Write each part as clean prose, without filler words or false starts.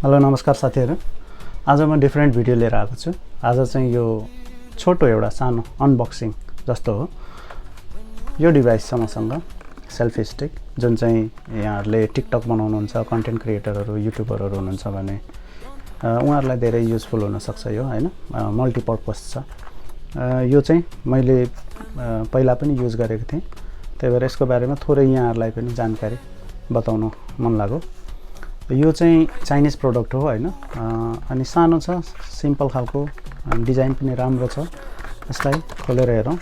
Hello नमस्कार साथीहरु। आज म डिफरेन्ट भिडियो लिएर आएको छु। आज चाहिँ यो छोटो एउटा सानो अनबक्सिङ जस्तो हो। यो डिभाइस छ मसँग, सेल्फी स्टिक, जुन चाहिँ यहाँहरुले टिकटक बनाउनुहुन्छ, कन्टेन्ट क्रिएटरहरु, युट्युबरहरु हुनुहुन्छ भने उहाँहरुलाई धेरै युजफुल हुन सक्छ यो, हैन? मल्टिपर्पस छ। यो चाहिँ मैले पहिला पनि युज गरेको थिएँ। त्यही भएर यसको बारेमा थोरै यहाँहरुलाई पनि जानकारी बताउन मन लाग्यो। यो चाहिँ चाइनिज प्रोडक्ट हो, हैन? अनि सानो छ, सिम्पल खालको, डिजाइन पनि राम्रो छ। यसलाई खोलेर हेरौँ।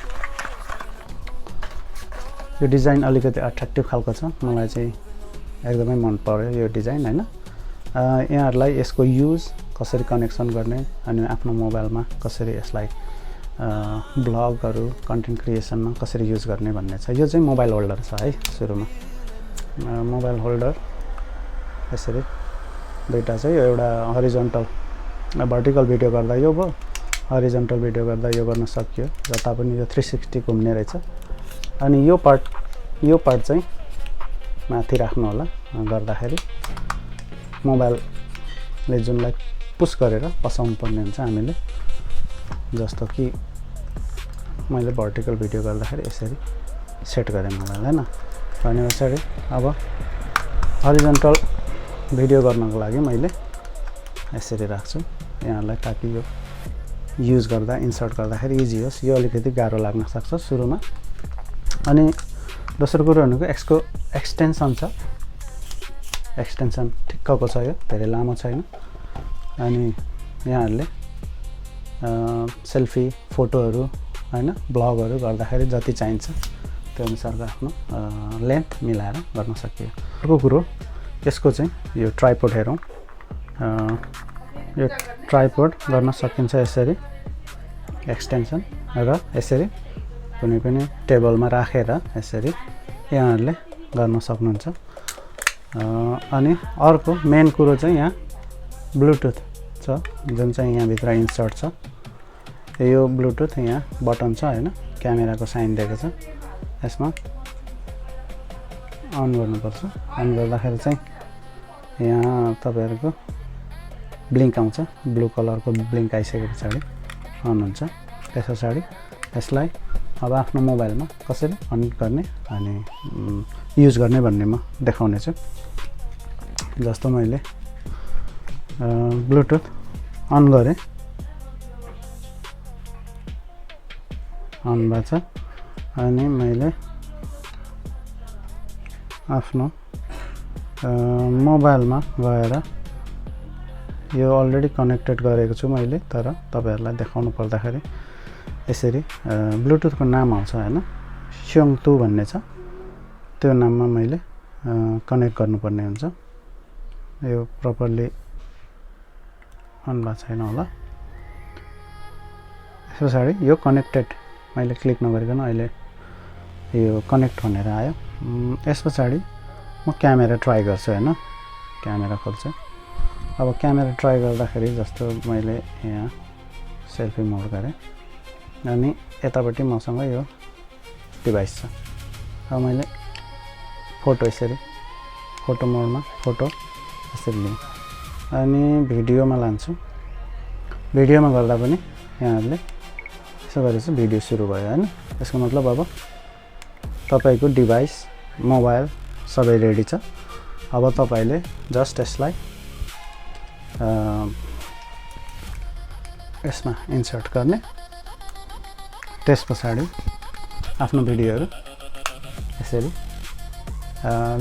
यो डिजाइन अलिकति अट्र्याक्टिभ खालको छ। मलाई चाहिँ एकदमै मन पर्यो यो डिजाइन, हैन? यहाँहरुलाई यसको युज कसरी कनेक्सन गर्ने अनि आफ्नो मोबाइलमा कसरी यसलाई ब्लगहरु, कन्टेन्ट क्रिएसनमा कसरी युज गर्ने भन्ने छ। यो चाहिँ मोबाइल होल्डर छ है सुरुमा। मोबाइल होल्डर यसरी दुईटा छ। यो एउटा हरिजन्टल, भर्टिकल भिडियो गर्दा यो भयो, हरिजन्टल भिडियो गर्दा यो गर्न सकियो। जता पनि यो 360 घुम्ने रहेछ। अनि यो पार्ट चाहिँ माथि राख्नु होला गर्दाखेरि मोबाइलले जुनलाई पुश गरेर पसाउनु पर्ने हुन्छ हामीले। जस्तो कि मैले भर्टिकल भिडियो गर्दाखेरि यसरी सेट गरेँ मोबाइल, हैन? अनि यसरी अब हरिजन्टल भिडियो गर्नको लागि मैले यसरी राख्छु यहाँलाई, ताकि यो युज गर्दा इन्सर्ट गर्दाखेरि इजी होस्। यो अलिकति गाह्रो लाग्न सक्छ सुरुमा। अनि दोस्रो कुरो भनेको यसको एक्सटेन्सन छ। एक्सटेन्सन ठिक्कको छ, यो धेरै लामो छैन। अनि यहाँहरुले सेल्फी, फोटोहरु, हैन, ब्लगहरु गर्दाखेरि जति चाहिन्छ त्यो अनुसारको आफ्नो लेन्थ मिलाएर गर्न सकियो। अर्को कुरो यसको चाहिँ यो ट्राइपोड हेरौँ। यो ट्राइपोड गर्न सकिन्छ यसरी एक्सटेन्सन, र यसरी कुनै पनि टेबलमा राखेर यसरी यहाँहरुले गर्न सक्नुहुन्छ। अनि अर्को मेन कुरो चाहिँ यहाँ ब्लुटुथ छ, जुन चाहिँ यहाँ भित्र इन्सर्ट छ। यो ब्लुटुथ यहाँ बटन छ, हैन? क्यामेराको साइन दिएको छ। यसमा अन गर्नुपर्छ। अन गर्दाखेरि चाहिँ यहाँ तपाईहरुको ब्लिङ्क आउँछ, ब्लू कलरको ब्लिङ्क आइसके पछाडी अन हुन्छ। त्यसपछि यसलाई अब आफ्नो मोबाइलमा कसरी अन गर्ने अनि युज गर्ने भन्ने म देखाउने छु। जस्तो मैले ब्लुटुथ अन गरेँ, अन भएको छ। अनि मैले आफ्नो मोबाइलमा गएर यो अलरेडी कनेक्टेड गरेको छु मैले, तर तपाईहरुलाई देखाउनु पर्दाखेरि यसरी ब्लुटुथको नाम आउँछ, हैन? स्योङतु भन्ने छ। त्यो नाममा मैले कनेक्ट गर्नुपर्ने हुन्छ। यो प्रपरली अन भएको छैन होला। त्यसपछि यो कनेक्टेड मैले क्लिक नगरिकन अहिले यो कनेक्ट भनेर आयो। यसपछि म क्यामेरा ट्राई गर्छु, हैन? क्यामेरा खोल्छु। अब क्यामेरा ट्राई गर्दाखेरि जस्तो मैले यहाँ सेल्फी मोड गरेँ अनि यतापट्टि मसँग यो डिभाइस छ। अब मैले फोटो यसरी फोटो मोडमा फोटो यसरी लिएँ अनि भिडियोमा लान्छु। भिडियोमा गर्दा पनि यहाँहरुले यसो गरेपछि भिडियो सुरु भयो, हैन? यसको मतलब अब तपाईको डिभाइस, मोबाइल सबै रेडी छ। अब तपाईले जस्ट यसलाई यसमा इन्सर्ट गर्ने, त्यसपछि आफ्नो भिडियोहरु यसरी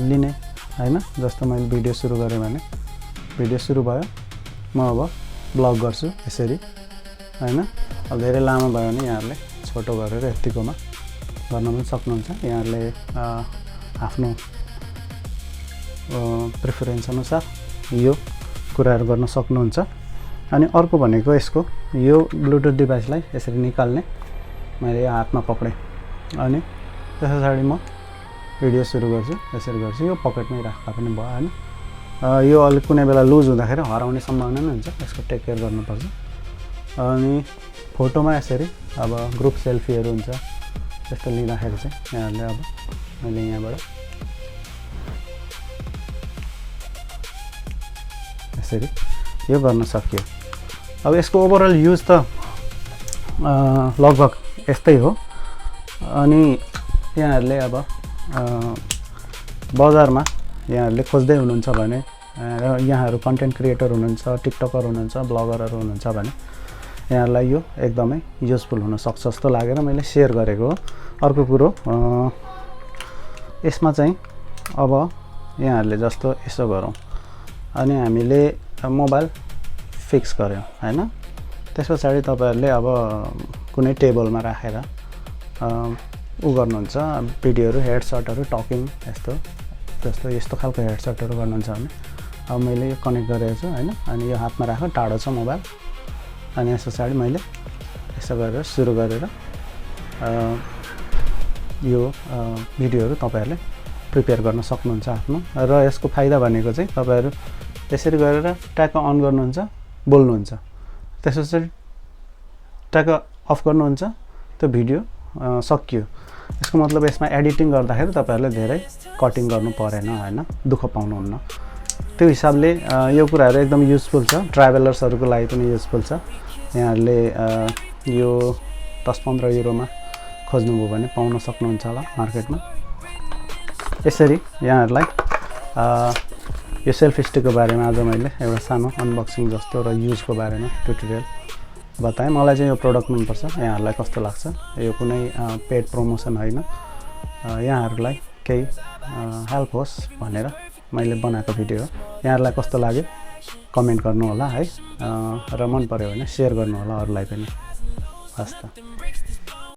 लिने, हैन? जस्तो मैले भिडियो सुरु गरेँ भने भिडियो सुरु भयो। म अब ब्लग गर्छु यसरी, हैन? अब धेरै लामो भयो भने यहाँहरुले छोटो गरेर यतिकोमा गर्न पनि सक्नुहुन्छ। यहाँहरुले आफ्नो प्रेफरेन्स अनुसार यो कुराहरु गर्न सक्नुहुन्छ। अनि अर्को भनेको यसको यो ब्लुटुथ डिभाइसलाई यसरी निकाल्ने, मैले हातमा पक्रेँ अनि त्यसपछि म भिडियो सुरु गर्छु। यसरी गर्छु, यो पकेटमै राख्दा पनि भयो, हैन? यो अलि कुनै बेला लुज हुँदाखेरि हराउने सम्भावना नै हुन्छ। यसको टेक केयर गर्नुपर्छ। अनि फोटोमा यसरी अब ग्रुप सेल्फीहरु हुन्छ, त्यस्तो लिँदाखेरि चाहिँ यहाँहरुले अब मैले यहाँबाट यसरी यो गर्न सकियो। अब यसको ओभरअल युज त लगभग यस्तै हो। अनि यहाँहरूले अब बजारमा यहाँहरूले खोज्दै हुनुहुन्छ भने र यहाँहरू कन्टेन्ट क्रिएटर हुनुहुन्छ, टिकटकर हुनुहुन्छ, ब्लगरहरू हुनुहुन्छ भने यहाँहरूलाई यो एकदमै युजफुल हुनसक्छ जस्तो लागेर मैले सेयर गरेको हो। अर्को कुरो यसमा चाहिँ अब यहाँहरूले जस्तो यसो गरौँ अनि हामीले मोबाइल फिक्स गऱ्यौँ हैन, त्यस पछाडि तपाईँहरूले अब कुनै टेबलमा राखेर उ गर्नुहुन्छ भिडियोहरू हेडसटहरू टकिङ यस्तो खालको हेडसटहरू गर्नुहुन्छ भने अब मैले यो कनेक्ट गरेको छु हैन, अनि यो हातमा राखेर टाढो छ मोबाइल, अनि यस पछाडि मैले यसो गरेर सुरु गरेर यो भिडियोहरू तपाईँहरूले प्रिपेयर गर्न सक्नुहुन्छ आफ्नो। र यसको फाइदा भनेको चाहिँ तपाईँहरू यसरी गरेर ट्याग अन गर्नुहुन्छ, बोल्नुहुन्छ, त्यसपछि ट्याग अफ गर्नुहुन्छ, त्यो भिडियो सकियो। यसको मतलब यसमा एडिटिङ गर्दाखेरि तपाईँहरूले धेरै कटिङ गर्नु परेन हैन, दुःख पाउनुहुन्न। त्यो हिसाबले यो कुराहरू एकदम युजफुल छ, ट्राभलर्सहरूको लागि पनि युजफुल छ। यहाँहरूले यो 10-15 युरोमा खोज्नुभयो भने पाउन सक्नुहुन्छ होला मार्केटमा। यसरी यहाँहरूलाई यो सेल्फी स्टिकको बारेमा आज मैले एउटा सानो अनबक्सिङ जस्तो र युजको बारेमा ट्युटोरियल बताएँ। मलाई चाहिँ यो प्रडक्ट मनपर्छ, यहाँहरूलाई कस्तो लाग्छ? यो कुनै पेड प्रमोसन होइन, यहाँहरूलाई केही हेल्प होस् भनेर मैले बनाएको भिडियो हो। यहाँहरूलाई कस्तो लाग्यो कमेन्ट गर्नु होला है, र मन पर्यो भने सेयर गर्नु होला अरूलाई पनि। हस् त।